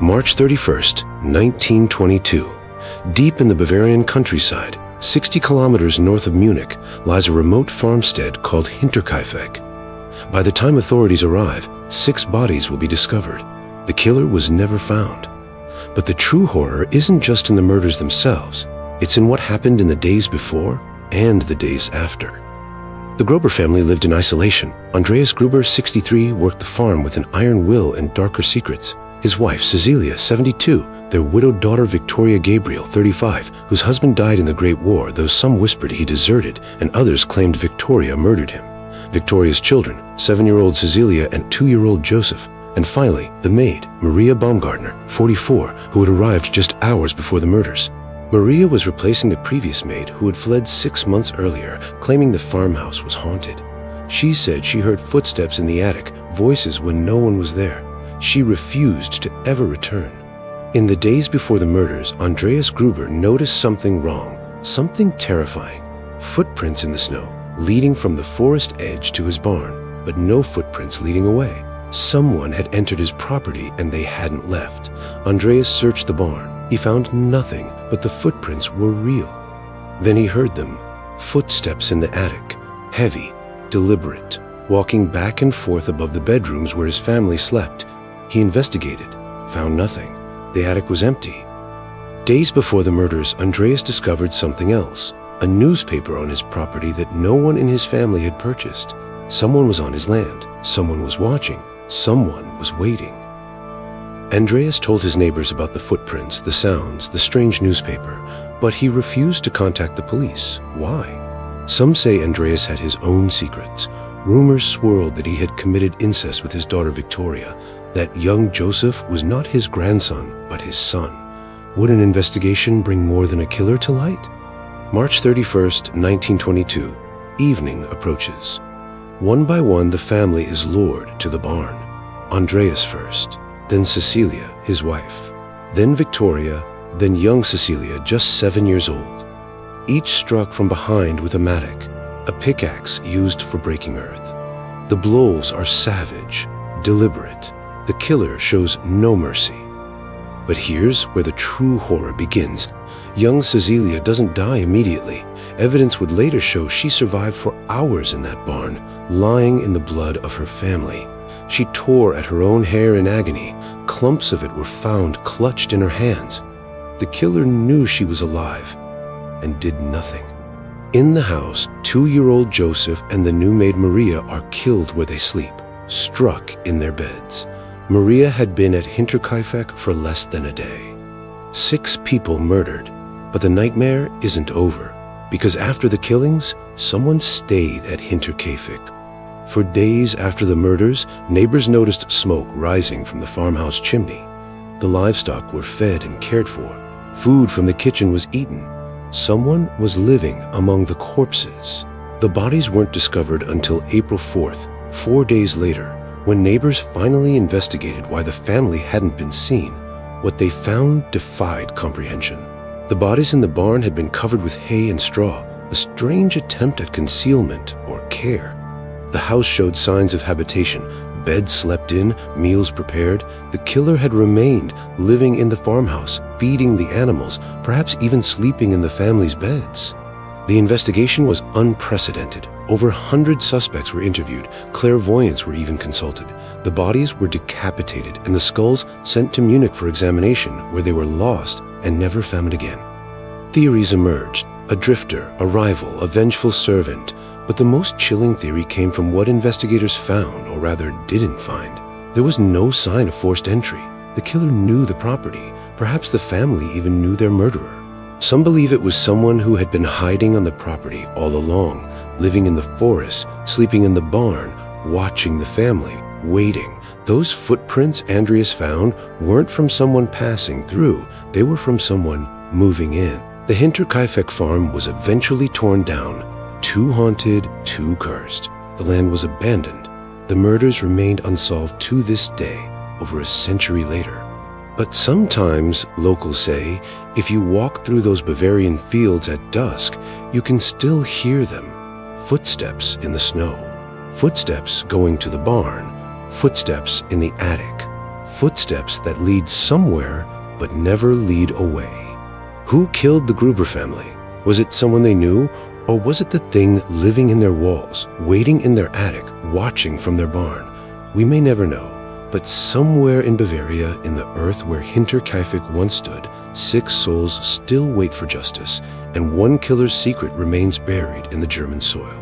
March 31st, 1922. Deep in the Bavarian countryside, 60 kilometers north of Munich, lies a remote farmstead called Hinterkaifeck. By the time authorities arrive, 6 bodies will be discovered. The killer was never found. But the true horror isn't just in the murders themselves. It's in what happened in the days before and the days after. The Gruber family lived in isolation. Andreas Gruber, 63, worked the farm with an iron will and darker secrets. His wife, Cecilia, 72, their widowed daughter, Victoria Gabriel, 35, whose husband died in the Great War, though some whispered he deserted and others claimed Victoria murdered him. Victoria's children, 7-year-old Cecilia and 2-year-old Joseph. And finally, the maid, Maria Baumgartner, 44, who had arrived just hours before the murders. Maria was replacing the previous maid who had fled 6 months earlier, claiming the farmhouse was haunted. She said she heard footsteps in the attic, voices when no one was there. She refused to ever return. In the days before the murders, Andreas Gruber noticed something wrong, something terrifying. Footprints in the snow, leading from the forest edge to his barn, but no footprints leading away. Someone had entered his property and they hadn't left. Andreas searched the barn. He found nothing, but the footprints were real. Then he heard them. Footsteps in the attic, heavy, deliberate, walking back and forth above the bedrooms where his family slept. He investigated, found nothing. The attic was empty. Days before the murders, Andreas discovered something else. A newspaper on his property that no one in his family had purchased. Someone was on his land. Someone was watching. Someone was waiting. Andreas told his neighbors about the footprints, the sounds, the strange newspaper, but he refused to contact the police. Why? Some say Andreas had his own secrets. Rumors swirled that he had committed incest with his daughter Victoria, that young Joseph was not his grandson, but his son. Would an investigation bring more than a killer to light? March 31st, 1922. Evening approaches. One by one, the family is lured to the barn. Andreas first, then Cecilia, his wife, then Victoria, then young Cecilia, just 7 years old. Each struck from behind with a mattock, a pickaxe used for breaking earth. The blows are savage, deliberate. The killer shows no mercy. But here's where the true horror begins. Young Cecilia doesn't die immediately. Evidence would later show she survived for hours in that barn, lying in the blood of her family. She tore at her own hair in agony. Clumps of it were found clutched in her hands. The killer knew she was alive and did nothing. In the house, 2-year-old Joseph and the new maid Maria are killed where they sleep, struck in their beds. Maria had been at Hinterkaifeck for less than a day. 6 people murdered, but the nightmare isn't over, because after the killings, someone stayed at Hinterkaifeck. For days after the murders, neighbors noticed smoke rising from the farmhouse chimney. The livestock were fed and cared for. Food from the kitchen was eaten. Someone was living among the corpses. The bodies weren't discovered until April 4th, 4 days later, when neighbors finally investigated why the family hadn't been seen. What they found defied comprehension. The bodies in the barn had been covered with hay and straw, a strange attempt at concealment or care. The house showed signs of habitation, beds slept in, meals prepared. The killer had remained, living in the farmhouse, feeding the animals, perhaps even sleeping in the family's beds. The investigation was unprecedented. Over 100 suspects were interviewed. Clairvoyants were even consulted. The bodies were decapitated and the skulls sent to Munich for examination, where they were lost and never found again. Theories emerged: a drifter, a rival, a vengeful servant. But the most chilling theory came from what investigators found, or rather didn't find. There was no sign of forced entry. The killer knew the property. Perhaps the family even knew their murderer. Some believe it was someone who had been hiding on the property all along, living in the forest, sleeping in the barn, watching the family, waiting. Those footprints Andreas found weren't from someone passing through. They were from someone moving in. The Hinterkaifeck farm was eventually torn down. Too haunted, too cursed. The land was abandoned. The murders remained unsolved to this day, over a century later. But sometimes, locals say, if you walk through those Bavarian fields at dusk, you can still hear them. Footsteps in the snow. Footsteps going to the barn. Footsteps in the attic. footsteps that lead somewhere but never lead away. Who killed the Gruber family? Was it someone they knew, or was it the thing living in their walls, waiting in their attic, watching from their barn? We may never know, but somewhere in Bavaria, in the earth where Hinterkaifeck once stood, 6 souls still wait for justice, and one killer's secret remains buried in the German soil.